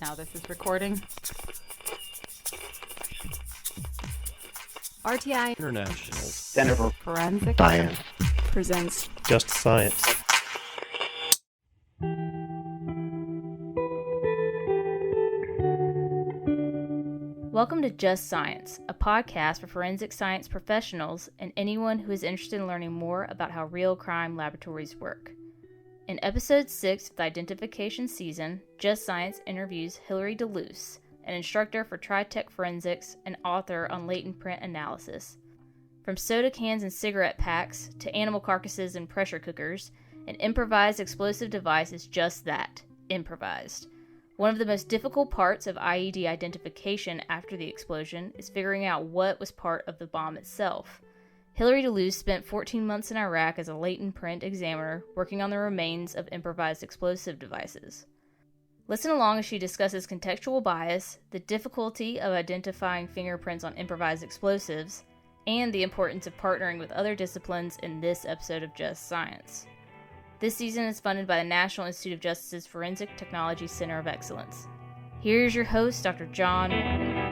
Now this is recording. RTI International Center for Forensic Science presents Just Science. Welcome to Just Science, a podcast for forensic science professionals and anyone who is interested in learning more about how real crime laboratories work. In episode 6 of the identification season, Just Science interviews Hillary Daluz, an instructor for Tritech Forensics and author on latent print analysis. From soda cans and cigarette packs to animal carcasses and pressure cookers, an improvised explosive device is just that, improvised. One of the most difficult parts of I.E.D. identification after the explosion is figuring out what was part of the bomb itself. Hillary Daluz spent 14 months in Iraq as a latent print examiner working on the remains of improvised explosive devices. Listen along as she discusses contextual bias, the difficulty of identifying fingerprints on improvised explosives, and the importance of partnering with other disciplines in this episode of Just Science. This season is funded by the National Institute of Justice's Forensic Technology Center of Excellence. Here's your host, Dr. John Morgan.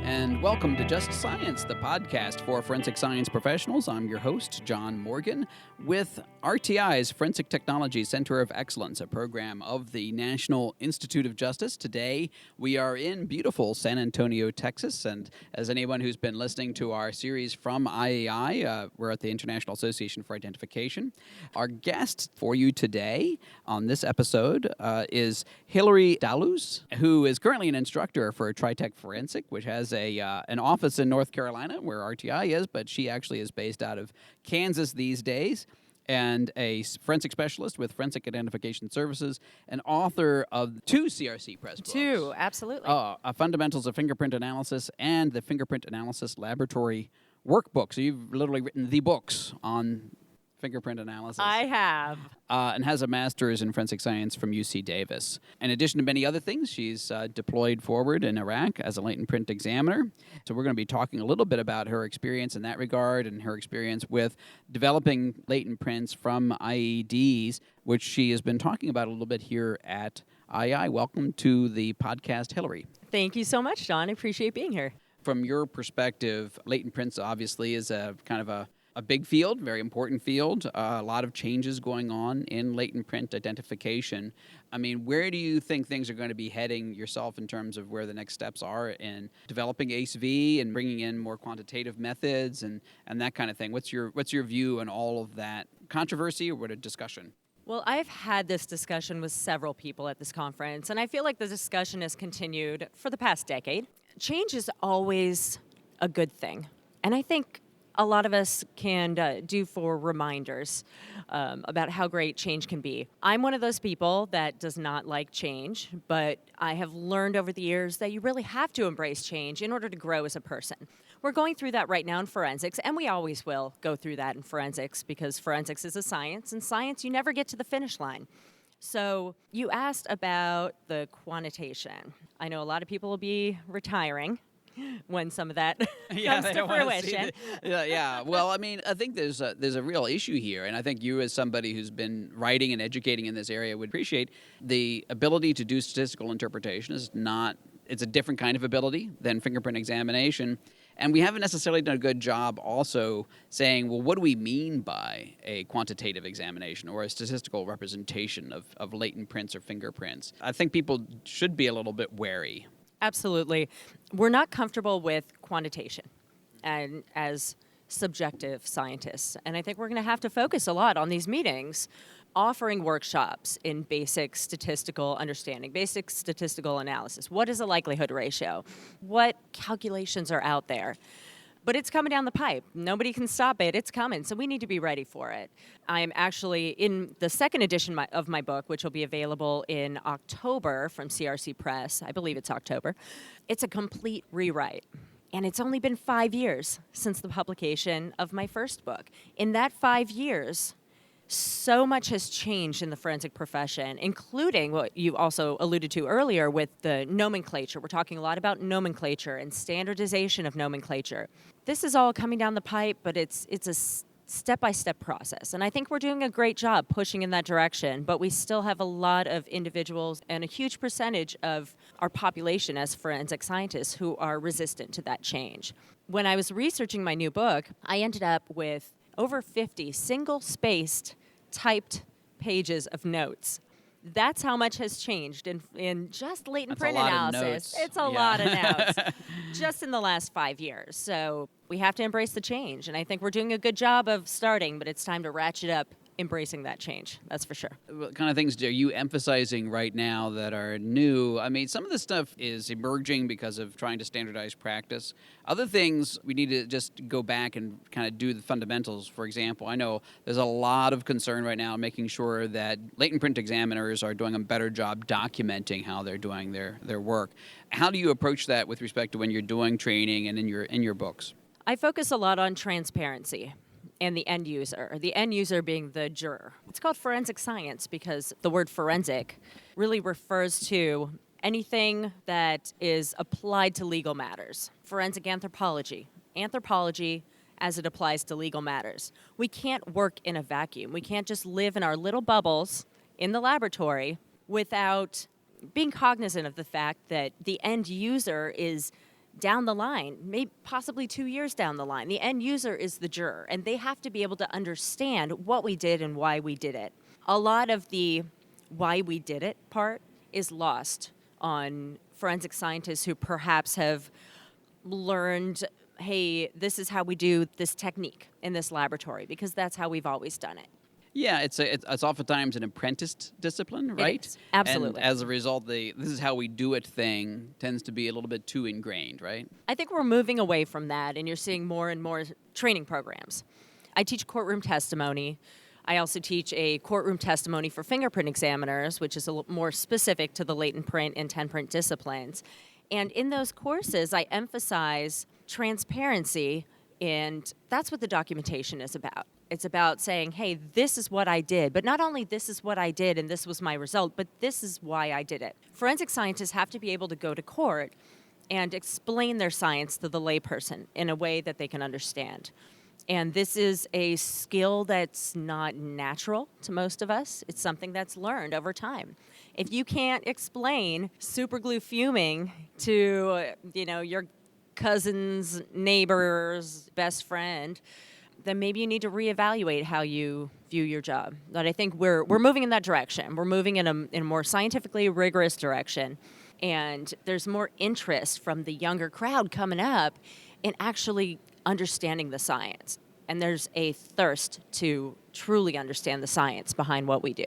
And welcome to Just Science, the podcast for forensic science professionals. I'm your host, John Morgan, with RTI's Forensic Technology Center of Excellence, a program of the National Institute of Justice. Today, we are in beautiful San Antonio, Texas, and as anyone who's been listening to our series from IAI, we're at the International Association for Identification. Our guest for you today on this episode is Hillary Daluz, who is currently an instructor for Tritech Forensics, which has an office in North Carolina where RTI is, but she actually is based out of Kansas these days, and a forensic specialist with Forensic Identification Services, and author of 2 CRC press books. 2, absolutely. Fundamentals of Fingerprint Analysis and the Fingerprint Analysis Laboratory Workbook. So you've literally written the books on fingerprint analysis. I have. And has a master's in forensic science from UC Davis. In addition to many other things, she's deployed forward in Iraq as a latent print examiner. So we're going to be talking a little bit about her experience in that regard and her experience with developing latent prints from IEDs, which she has been talking about a little bit here at II. Welcome to the podcast, Hillary. Thank you so much, John. I appreciate being here. From your perspective, latent prints obviously is a kind of a big field, very important field, a lot of changes going on in latent print identification. I mean, where do you think things are going to be heading yourself in terms of where the next steps are in developing ACE-V and bringing in more quantitative methods and that kind of thing? What's your view on all of that controversy or what a discussion? Well, I've had this discussion with several people at this conference, and I feel like the discussion has continued for the past decade. Change is always a good thing, and I think a lot of us can do for reminders about how great change can be. I'm one of those people that does not like change, but I have learned over the years that you really have to embrace change in order to grow as a person. We're going through that right now in forensics, and we always will go through that in forensics because forensics is a science, and science, you never get to the finish line. So you asked about the quantitation. I know a lot of people will be retiring when some of that comes to fruition. Yeah. Well, I mean, I think there's a real issue here, and I think you as somebody who's been writing and educating in this area would appreciate the ability to do statistical interpretation it's a different kind of ability than fingerprint examination, and we haven't necessarily done a good job also saying, well, what do we mean by a quantitative examination or a statistical representation of latent prints or fingerprints? I think people should be a little bit wary. Absolutely. We're not comfortable with quantitation and as subjective scientists. And I think we're going to have to focus a lot on these meetings, offering workshops in basic statistical understanding, basic statistical analysis. What is a likelihood ratio? What calculations are out there? But it's coming down the pipe. Nobody can stop it. It's coming, so we need to be ready for it. I'm actually in the second edition of my book, which will be available in October from CRC Press. I believe it's October. It's a complete rewrite. And it's only been 5 years since the publication of my first book. In that 5 years, so much has changed in the forensic profession, including what you also alluded to earlier with the nomenclature. We're talking a lot about nomenclature and standardization of nomenclature. This is all coming down the pipe, but it's a step-by-step process. And I think we're doing a great job pushing in that direction, but we still have a lot of individuals and a huge percentage of our population as forensic scientists who are resistant to that change. When I was researching my new book, I ended up with over 50 single-spaced typed pages of notes. That's how much has changed in just latent print analysis. It's a lot of notes just in the last 5 years. So we have to embrace the change. And I think we're doing a good job of starting, but it's time to ratchet up embracing that change. That's for sure. What kind of things are you emphasizing right now that are new? I mean, some of this stuff is emerging because of trying to standardize practice. Other things, we need to just go back and kind of do the fundamentals. For example, I know there's a lot of concern right now making sure that latent print examiners are doing a better job documenting how they're doing their work. How do you approach that with respect to when you're doing training and in your books? I focus a lot on transparency and the end user being the juror. It's called forensic science because the word forensic really refers to anything that is applied to legal matters. Forensic anthropology as it applies to legal matters. We can't work in a vacuum. We can't just live in our little bubbles in the laboratory without being cognizant of the fact that the end user is down the line, maybe possibly 2 years down the line. The end user is the juror, and they have to be able to understand what we did and why we did it. A lot of the why we did it part is lost on forensic scientists who perhaps have learned, hey, this is how we do this technique in this laboratory, because that's how we've always done it. Yeah, it's oftentimes an apprenticed discipline, right? It is. Absolutely. And as a result, this is how we do it thing tends to be a little bit too ingrained, right? I think we're moving away from that, and you're seeing more and more training programs. I teach courtroom testimony. I also teach a courtroom testimony for fingerprint examiners, which is a little more specific to the latent print and 10 print disciplines. And in those courses, I emphasize transparency, and that's what the documentation is about. It's about saying, hey, this is what I did, but not only this is what I did and this was my result, but this is why I did it. Forensic scientists have to be able to go to court and explain their science to the layperson in a way that they can understand. And this is a skill that's not natural to most of us. It's something that's learned over time. If you can't explain superglue fuming to, your cousin's neighbor's best friend, then maybe you need to reevaluate how you view your job. But I think we're moving in that direction. We're moving in a more scientifically rigorous direction. And there's more interest from the younger crowd coming up in actually understanding the science. And there's a thirst to truly understand the science behind what we do.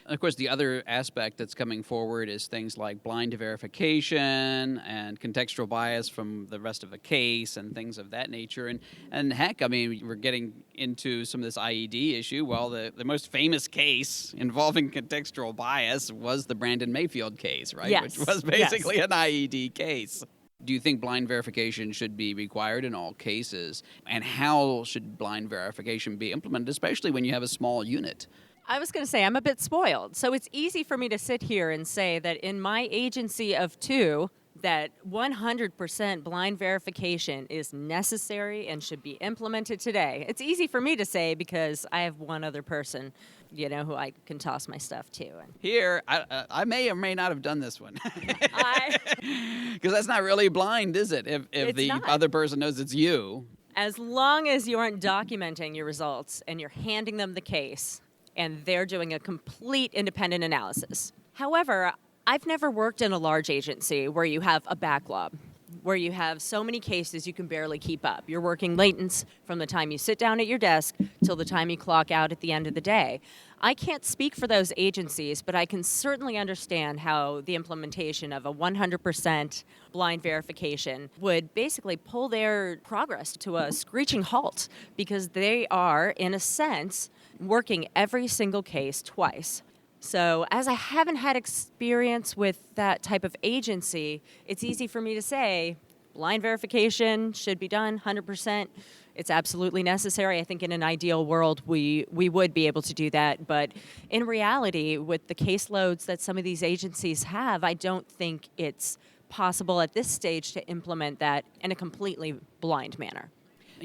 Of course, the other aspect that's coming forward is things like blind verification and contextual bias from the rest of a case and things of that nature. And heck, I mean, we're getting into some of this I.E.D. issue. Well, the most famous case involving contextual bias was the Brandon Mayfield case, right? Yes. Which was basically an I.E.D. case. Do you think blind verification should be required in all cases? And how should blind verification be implemented, especially when you have a small unit? I was going to say, I'm a bit spoiled. So it's easy for me to sit here and say that in my agency of 2, that 100% blind verification is necessary and should be implemented today. It's easy for me to say because I have one other person, who I can toss my stuff to. Here, I may or may not have done this one. Because that's not really blind, is it? If the other person knows it's you. As long as you aren't documenting your results and you're handing them the case, and they're doing a complete independent analysis. However, I've never worked in a large agency where you have a backlog, where you have so many cases you can barely keep up. You're working latents from the time you sit down at your desk till the time you clock out at the end of the day. I can't speak for those agencies, but I can certainly understand how the implementation of a 100% blind verification would basically pull their progress to a screeching halt because they are, in a sense, working every single case twice. So as I haven't had experience with that type of agency, it's easy for me to say blind verification should be done 100%. It's absolutely necessary. I think in an ideal world, we would be able to do that. But in reality, with the caseloads that some of these agencies have, I don't think it's possible at this stage to implement that in a completely blind manner.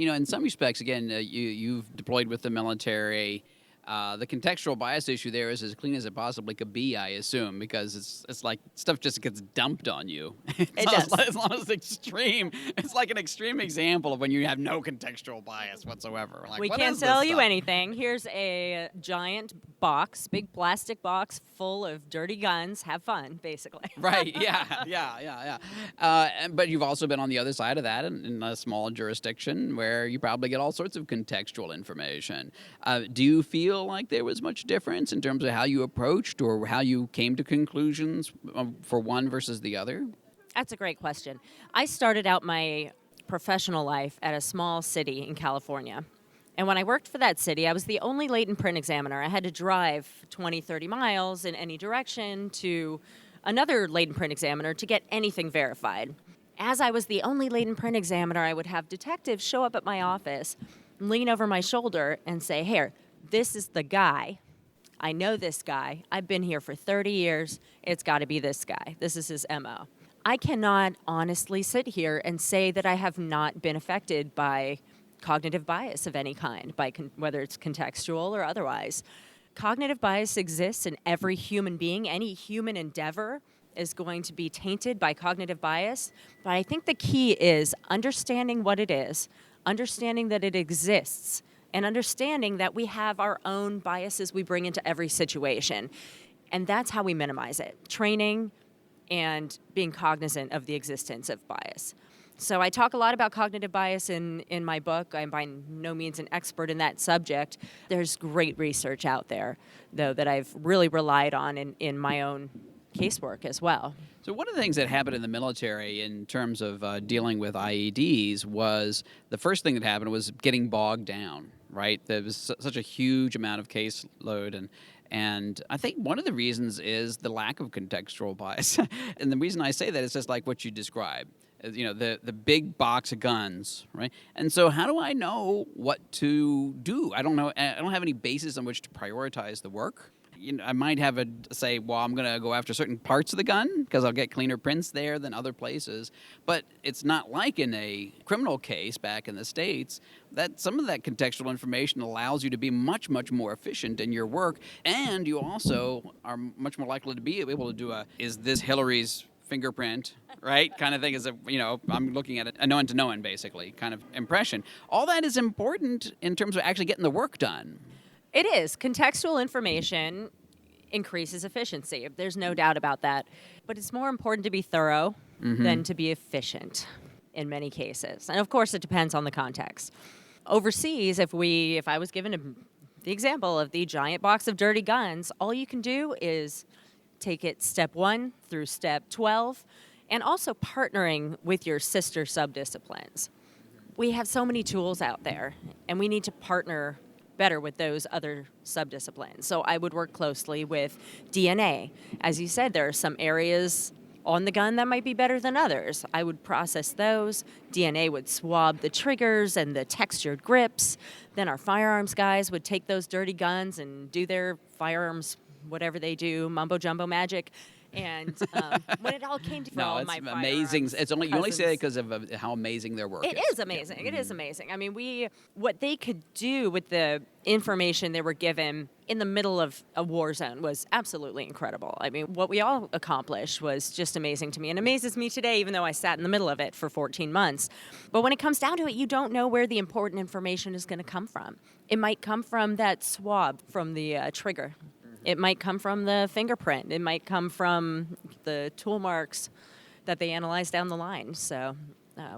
In some respects, again, you've deployed with the military. The contextual bias issue there is as clean as it possibly could be, I assume, because it's like stuff just gets dumped on you. It does. It's almost extreme. It's like an extreme example of when you have no contextual bias whatsoever. Like, We what can't is this tell you stuff? anything. Here's a giant box, big plastic box full of dirty guns. Have fun, basically. Right, yeah. But you've also been on the other side of that in a small jurisdiction where you probably get all sorts of contextual information. Do you feel like there was much difference in terms of how you approached or how you came to conclusions for one versus the other? That's a great question. I started out my professional life at a small city in California. And when I worked for that city, I was the only latent print examiner. I had to drive 20, 30 miles in any direction to another latent print examiner to get anything verified. As I was the only latent print examiner, I would have detectives show up at my office, lean over my shoulder, and say, "Here, this is the guy. I know this guy. I've been here for 30 years. It's got to be this guy. This is his MO." I cannot honestly sit here and say that I have not been affected by cognitive bias of any kind, whether it's contextual or otherwise. Cognitive bias exists in every human being. Any human endeavor is going to be tainted by cognitive bias. But I think the key is understanding what it is, understanding that it exists, and understanding that we have our own biases we bring into every situation. And that's how we minimize it. Training and being cognizant of the existence of bias. So I talk a lot about cognitive bias in my book. I'm by no means an expert in that subject. There's great research out there, though, that I've really relied on in my own casework as well. So one of the things that happened in the military in terms of dealing with IEDs was the first thing that happened was getting bogged down, right? There was such a huge amount of caseload, and I think one of the reasons is the lack of contextual bias. And the reason I say that is just like what you described. The big box of guns, right? And so how do I know what to do? I don't know. I don't have any basis on which to prioritize the work. I might have say, well, I'm going to go after certain parts of the gun because I'll get cleaner prints there than other places. But it's not like in a criminal case back in the States that some of that contextual information allows you to be much, much more efficient in your work. And you also are much more likely to be able to do is this Hillary's fingerprint, right? Kind of thing is I'm looking at a known to known basically kind of impression. All that is important in terms of actually getting the work done. It is. Contextual information increases efficiency. There's no doubt about that. But it's more important to be thorough than to be efficient in many cases. And of course, it depends on the context. Overseas, if I was given the example of the giant box of dirty guns, all you can do is take it step 1 through step 12, and also partnering with your sister subdisciplines. We have so many tools out there, and we need to partner better with those other subdisciplines. So I would work closely with DNA. As you said, there are some areas on the gun that might be better than others. I would process those. DNA would swab the triggers and the textured grips. Then our firearms guys would take those dirty guns and do their firearms whatever they do, mumbo jumbo magic, and when it all came to all my amazing. It's only you only say that cousins- because of how amazing their work is. It is amazing. It is amazing. I mean, what they could do with the information they were given in the middle of a war zone was absolutely incredible. I mean, what we all accomplished was just amazing to me, and amazes me today, even though I sat in the middle of it for 14 months. But when it comes down to it, you don't know where the important information is going to come from. It might come from that swab from the trigger. It might come from the fingerprint. It might come from the tool marks that they analyze down the line. So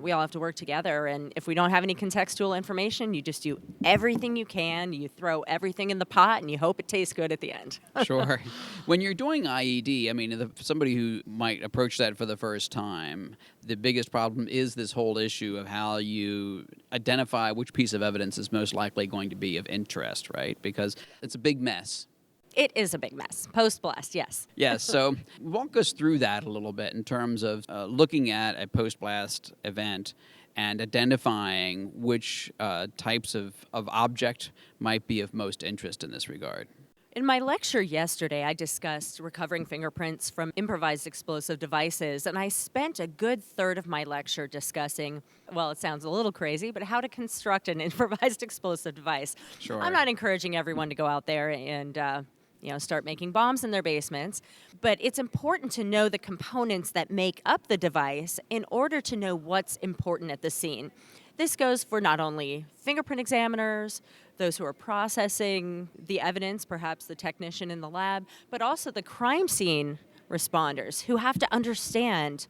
we all have to work together. And if we don't have any contextual information, you just do everything you can. You throw everything in the pot, and you hope it tastes good at the end. Sure. When you're doing IED, I mean, somebody who might approach that for the first time, the biggest problem is this whole issue of how you identify which piece of evidence is most likely going to be of interest, right? Because it's a big mess. It is a big mess. Post-blast, yes. Yes, so walk us through that a little bit in terms of looking at a post-blast event and identifying which types of object might be of most interest in this regard. In my lecture yesterday, I discussed recovering fingerprints from improvised explosive devices, and I spent a good third of my lecture discussing, well, it sounds a little crazy, but how to construct an improvised explosive device. Sure. I'm not encouraging everyone to go out there and start making bombs in their basements, but it's important to know the components that make up the device in order to know what's important at the scene. This goes for not only fingerprint examiners, those who are processing the evidence, perhaps the technician in the lab, but also the crime scene responders who have to understand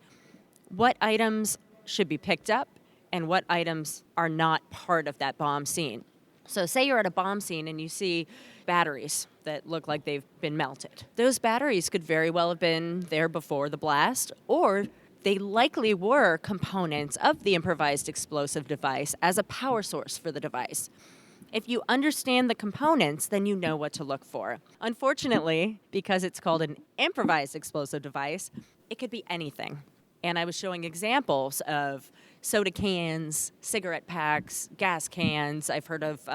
what items should be picked up and what items are not part of that bomb scene. So say you're at a bomb scene and you see batteries that look like they've been melted. Those batteries could very well have been there before the blast, or they likely were components of the improvised explosive device as a power source for the device. If you understand the components, then you know what to look for. Unfortunately, because it's called an improvised explosive device, it could be anything. And I was showing examples of soda cans, cigarette packs, gas cans. I've heard of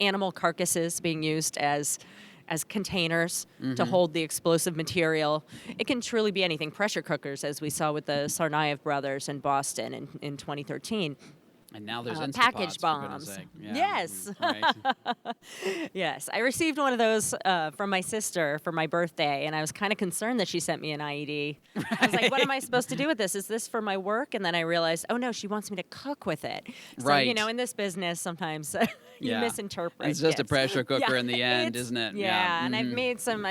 animal carcasses being used as containers to hold the explosive material. It can truly be anything. Pressure cookers, as we saw with the Tsarnaev brothers in Boston in 2013. And now there's Instapots, package for goodness bombs. sake. Yeah. Yes. Right. Yes. I received one of those from my sister for my birthday, and I was kind of concerned that she sent me an I.E.D. I was like, what am I supposed to do with this? Is this for my work? And then I realized, oh, no, she wants me to cook with it. So, Right. In this business, sometimes you misinterpret. It's just a gifts. pressure cooker Yeah, in the end, it's- isn't it? Yeah, and I Mhm.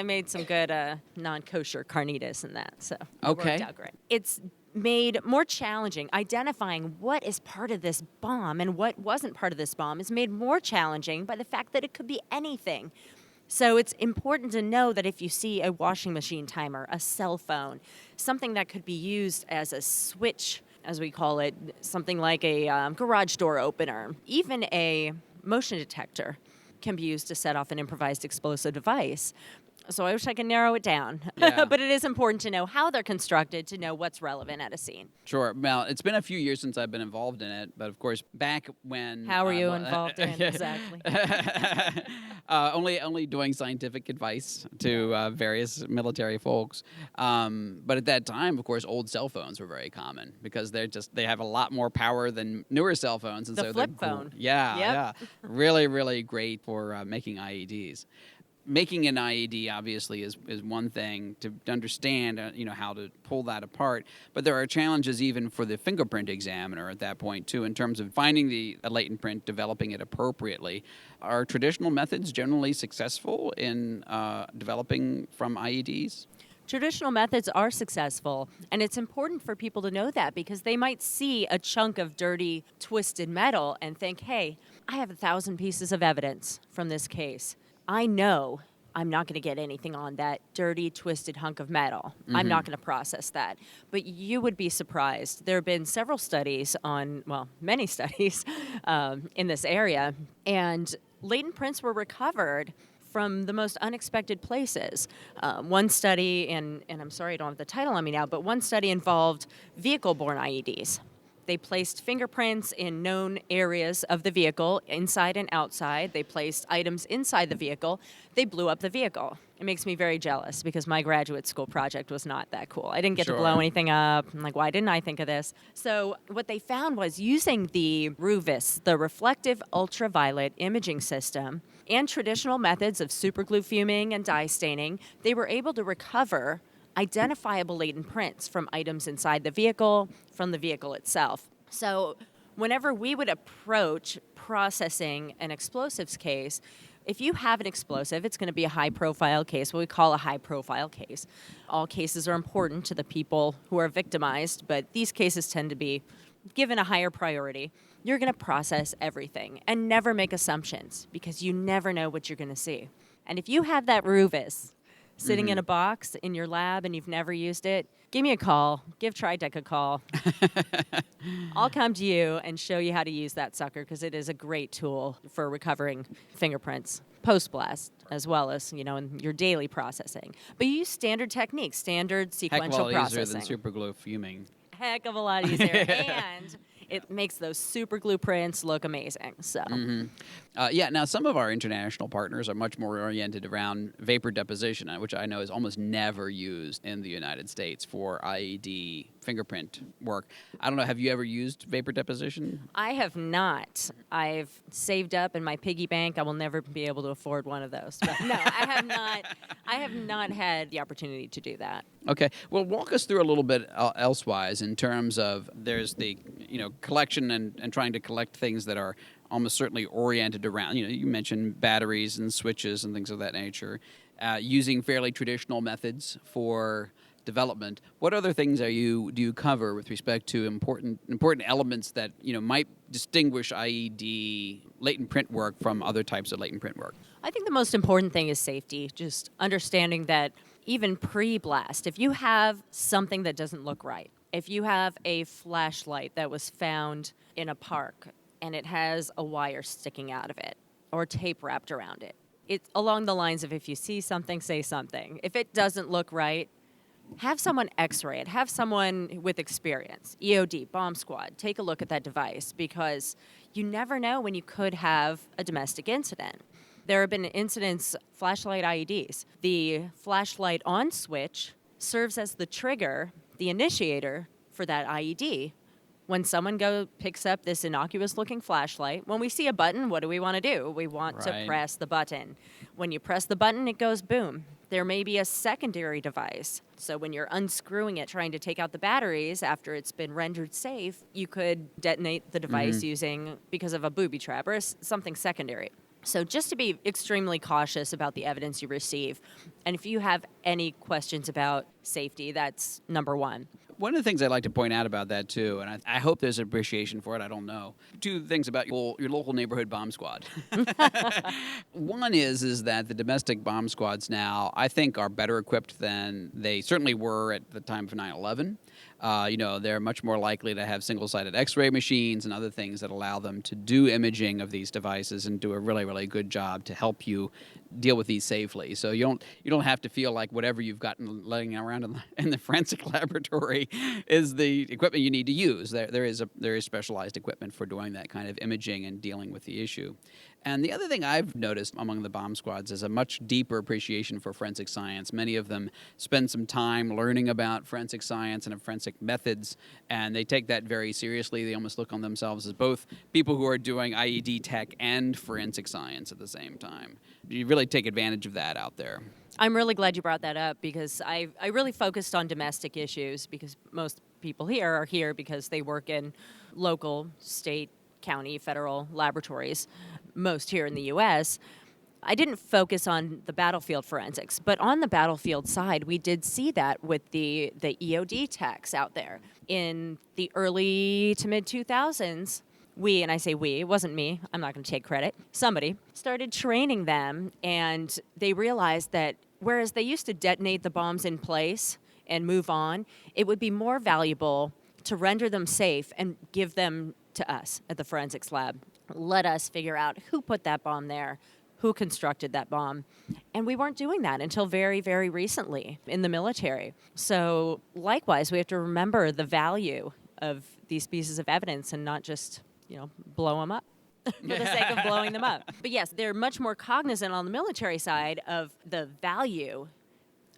made some good non-kosher carnitas in that, so it Okay. worked out great. It's made more challenging. Identifying what is part of this bomb and what wasn't part of this bomb is made more challenging by the fact that it could be anything. So it's important to know that if you see a washing machine timer, a cell phone, something that could be used as a switch, as we call it, something like a garage door opener, even a motion detector can be used to set off an improvised explosive device. So I wish I could narrow it down. Yeah. But it is important to know how they're constructed to know what's relevant at a scene. Sure. Well, it's been a few years since I've been involved in it, but of course, back when... How were you involved in it exactly? Only doing scientific advice to various military folks. But at that time, of course, old cell phones were very common because they have a lot more power than newer cell phones. And The so flip they're phone. Yeah, Yep. yeah. Really, really great for making IEDs. Making an I.E.D. obviously is one thing to understand, how to pull that apart. But there are challenges even for the fingerprint examiner at that point too, in terms of finding a latent print, developing it appropriately. Are traditional methods generally successful in developing from IEDs? Traditional methods are successful, and it's important for people to know that because they might see a chunk of dirty, twisted metal and think, hey, I have 1,000 pieces of evidence from this case. I know I'm not going to get anything on that dirty, twisted hunk of metal. I'm not going to process that. But you would be surprised. There have been several studies many studies in this area, and latent prints were recovered from the most unexpected places. One study, and I'm sorry I don't have the title on me now, but one study involved vehicle-borne IEDs. They placed fingerprints in known areas of the vehicle, inside and outside. They placed items inside the vehicle. They blew up the vehicle. It makes me very jealous because my graduate school project was not that cool. I didn't get to blow anything up. I'm like, why didn't I think of this? So what they found was using the RUVIS, the reflective ultraviolet imaging system, and traditional methods of superglue fuming and dye staining, they were able to recover identifiable latent prints from items inside the vehicle, from the vehicle itself. So whenever we would approach processing an explosives case, if you have an explosive, it's going to be a high-profile case, what we call a high-profile case. All cases are important to the people who are victimized, but these cases tend to be given a higher priority. You're going to process everything and never make assumptions because you never know what you're going to see. And if you have that RUVIS sitting in a box in your lab and you've never used it, give me a call. Give Tritech a call. I'll come to you and show you how to use that sucker because it is a great tool for recovering fingerprints post-blast as well as, in your daily processing. But you use standard techniques, standard sequential Heck of a lot processing. easier than superglue fuming. Heck of a lot easier. And It makes those super glue prints look amazing. So. Now some of our international partners are much more oriented around vapor deposition, which I know is almost never used in the United States for I.E.D. fingerprint work. I don't know, have you ever used vapor deposition? I have not. I've saved up in my piggy bank. I will never be able to afford one of those. But no, I have not. I have not had the opportunity to do that. Okay. Well, walk us through a little bit elsewise in terms of there's the collection and trying to collect things that are almost certainly oriented around, you mentioned batteries and switches and things of that nature, using fairly traditional methods for development. What other things do you cover with respect to important elements that might distinguish I.E.D. latent print work from other types of latent print work? I think the most important thing is safety, just understanding that even pre-blast, if you have something that doesn't look right, if you have a flashlight that was found in a park and it has a wire sticking out of it or tape wrapped around it, it's along the lines of if you see something, say something. If it doesn't look right, have someone x-ray it. Have someone with experience, I.E.D, bomb squad, take a look at that device because you never know when you could have a domestic incident. There have been incidents, flashlight I.E.Ds. The flashlight on switch serves as the trigger, the initiator for that I.E.D. When someone picks up this innocuous-looking flashlight, when we see a button, what do we want to do? We want to press the button. When you press the button, it goes boom. There may be a secondary device. So when you're unscrewing it, trying to take out the batteries after it's been rendered safe, you could detonate the device because of a booby trap or something secondary. So just to be extremely cautious about the evidence you receive. And if you have any questions about safety, that's number one. One of the things I like to point out about that, too, and I hope there's appreciation for it, I don't know. Two things about your local neighborhood bomb squad. One is that the domestic bomb squads now, I think, are better equipped than they certainly were at the time of 9/11. They're much more likely to have single-sided X-ray machines and other things that allow them to do imaging of these devices and do a really, really good job to help you deal with these safely. So you don't have to feel like whatever you've gotten laying around in the forensic laboratory is the equipment you need to use. There is specialized equipment for doing that kind of imaging and dealing with the issue. And the other thing I've noticed among the bomb squads is a much deeper appreciation for forensic science. Many of them spend some time learning about forensic science and forensic methods, and they take that very seriously. They almost look on themselves as both people who are doing I.E.D. tech and forensic science at the same time. You really take advantage of that out there. I'm really glad you brought that up because I really focused on domestic issues because most people here are here because they work in local, state, county, federal laboratories, most here in the U.S. I didn't focus on the battlefield forensics, but on the battlefield side, we did see that with the I.E.D. techs out there. In the early to mid-2000s, and I say we, it wasn't me, I'm not going to take credit, somebody started training them, and they realized that whereas they used to detonate the bombs in place and move on, it would be more valuable to render them safe and give them to us at the forensics lab. Let us figure out who put that bomb there, who constructed that bomb. And we weren't doing that until very, very recently in the military. So likewise, we have to remember the value of these pieces of evidence and not just, blow them up for the sake of blowing them up. But yes, they're much more cognizant on the military side of the value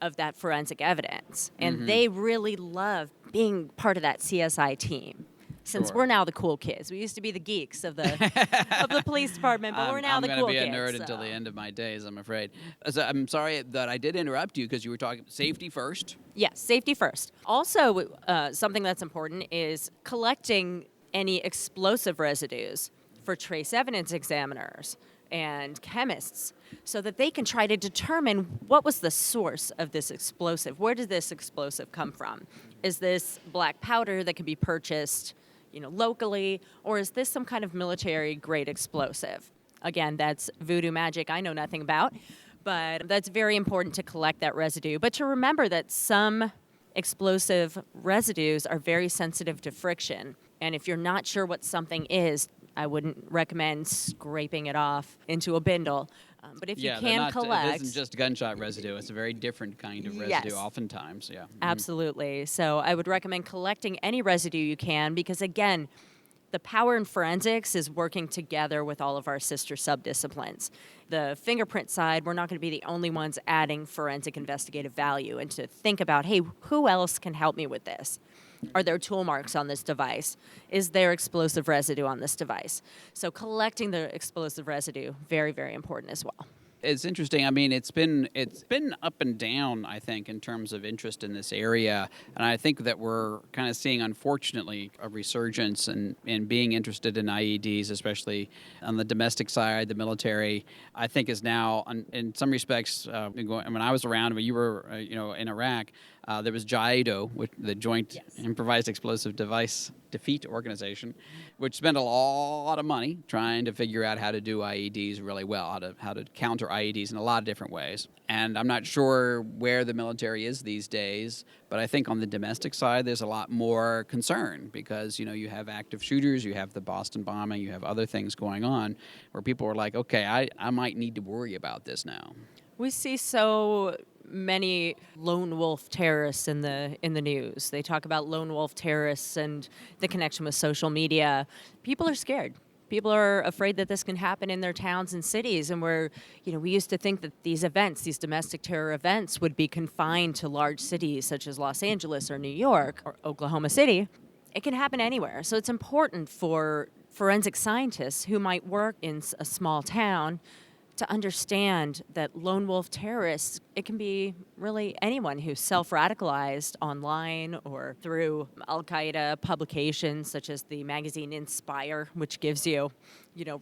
of that forensic evidence. And they really love being part of that CSI team. Since we're now the cool kids. We used to be the geeks of the police department, but we're now the cool kids. I'm going to be a nerd until the end of my days, I'm afraid. So I'm sorry that I did interrupt you because you were talking safety first. Yes, safety first. Also, something that's important is collecting any explosive residues for trace evidence examiners and chemists so that they can try to determine what was the source of this explosive. Where did this explosive come from? Is this black powder that can be purchased locally, or is this some kind of military-grade explosive? Again, that's voodoo magic I know nothing about, but that's very important to collect that residue. But to remember that some explosive residues are very sensitive to friction, and if you're not sure what something is, I wouldn't recommend scraping it off into a bindle. But if you can collect... It isn't just gunshot residue. It's a very different kind of residue oftentimes, yeah. Absolutely. So I would recommend collecting any residue you can because, again, The power in forensics is working together with all of our sister subdisciplines. The fingerprint side, we're not going to be the only ones adding forensic investigative value, and to think about, hey, who else can help me with this? Are there tool marks on this device? Is there explosive residue on this device? So collecting the explosive residue, very, very important as well. It's interesting. I mean, it's been up and down, I think, in terms of interest in this area. And I think that we're kind of seeing, unfortunately, a resurgence in being interested in IEDs, especially on the domestic side. The military, I think, is now, in some respects, when I was around, when you were in Iraq, there was I.E.D, the Joint Improvised Explosive Device Defeat Organization, which spent a lot of money trying to figure out how to do IEDs really well, how to counter IEDs in a lot of different ways. And I'm not sure where the military is these days, but I think on the domestic side, there's a lot more concern because, you have active shooters, you have the Boston bombing, you have other things going on where people are like, okay, I might need to worry about this now. We see so many lone wolf terrorists in the news. They talk about lone wolf terrorists and the connection with social media. People are scared. People are afraid that this can happen in their towns and cities. And we used to think that these events, these domestic terror events, would be confined to large cities such as Los Angeles or New York or Oklahoma City. It can happen anywhere. So it's important for forensic scientists who might work in a small town to understand that lone wolf terrorists, it can be really anyone who's self-radicalized online or through Al-Qaeda publications such as the magazine Inspire, which gives you,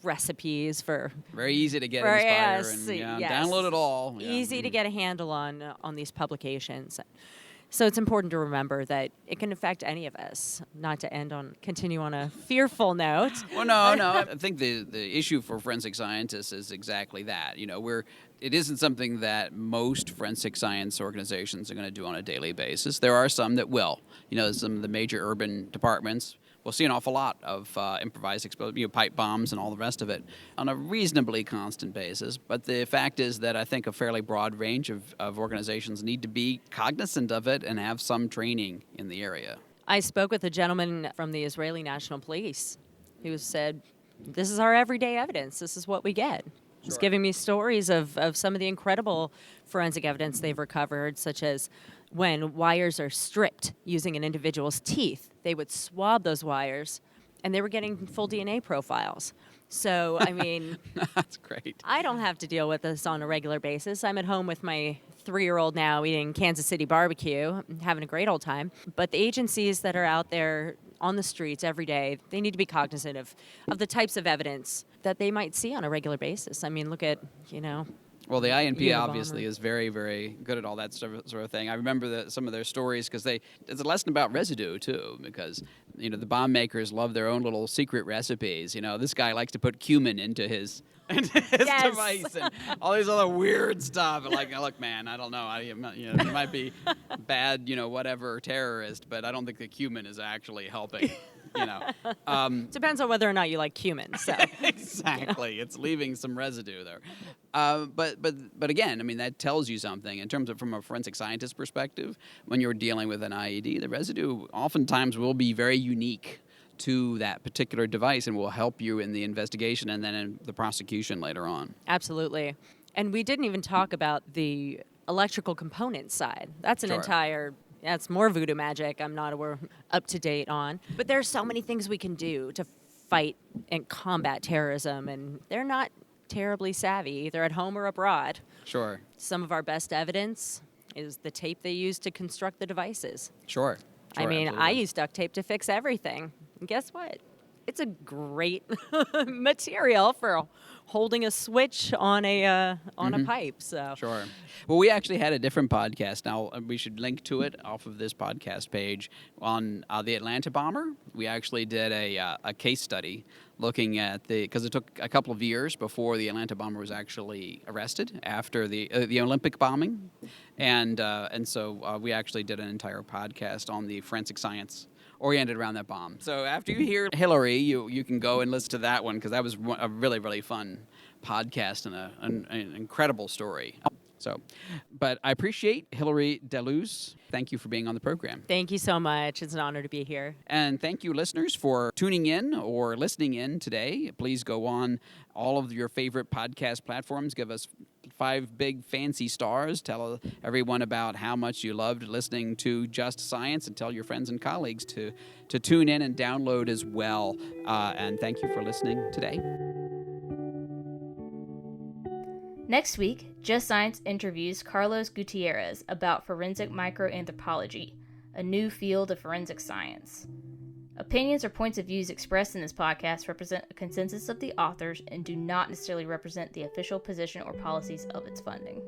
recipes for... Very easy to get Inspire and yes. Download it all. Yeah. Easy to get a handle on these publications. So it's important to remember that it can affect any of us, not to continue on a fearful note. Well, no. I think the issue for forensic scientists is exactly that. It isn't something that most forensic science organizations are going to do on a daily basis. There are some that will. Some of the major urban departments will see an awful lot of improvised explosive, pipe bombs and all the rest of it on a reasonably constant basis. But the fact is that I think a fairly broad range of organizations need to be cognizant of it and have some training in the area. I spoke with a gentleman from the Israeli National Police who said, this is our everyday evidence. This is what we get. He's giving me stories of some of the incredible forensic evidence they've recovered, such as when wires are stripped using an individual's teeth. They would swab those wires, and they were getting full DNA profiles. So, I mean... That's great. I don't have to deal with this on a regular basis. I'm at home with my 3-year-old now eating Kansas City barbecue, having a great old time. But the agencies that are out there on the streets every day, they need to be cognizant of the types of evidence that they might see on a regular basis. I mean, look at, Well, the INP obviously is very, very good at all that sort of thing. I remember some of their stories because it's a lesson about residue, too, because, the bomb makers love their own little secret recipes. This guy likes to put cumin into his device and all these other weird stuff. Like, look, man, I don't know. You might be bad, whatever terrorist, but I don't think the cumin is actually helping. Depends on whether or not you like cumin. So. Exactly. It's leaving some residue there. But again, I mean, that tells you something in terms of from a forensic scientist perspective. When you're dealing with an IED, the residue oftentimes will be very unique to that particular device and will help you in the investigation and then in the prosecution later on. Absolutely. And we didn't even talk about the electrical component side. That's an entire... That's more voodoo magic I'm not up to date on. But there's so many things we can do to fight and combat terrorism, and they're not terribly savvy, either at home or abroad. Sure. Some of our best evidence is the tape they use to construct the devices. Sure. I mean, absolutely. I use duct tape to fix everything. And guess what? It's a great material for holding a switch on a pipe. So Sure. Well, we actually had a different podcast. Now, we should link to it off of this podcast page on the Atlanta bomber. We actually did a case study looking at because it took a couple of years before the Atlanta bomber was actually arrested after the Olympic bombing, and so we actually did an entire podcast on the forensic science oriented around that bomb. So after you hear Hillary, you can go and listen to that one because that was a really, really fun podcast and an incredible story. So, but I appreciate Hillary Daluz. Thank you for being on the program. Thank you so much. It's an honor to be here. And thank you, listeners, for tuning in or listening in today. Please go on all of your favorite podcast platforms. Give us 5 big fancy stars. Tell everyone about how much you loved listening to Just Science, and tell your friends and colleagues to tune in and download as well. And thank you for listening today. Next week, Just Science interviews Carlos Gutierrez about forensic microanthropology, a new field of forensic science. Opinions or points of views expressed in this podcast represent a consensus of the authors and do not necessarily represent the official position or policies of its funding.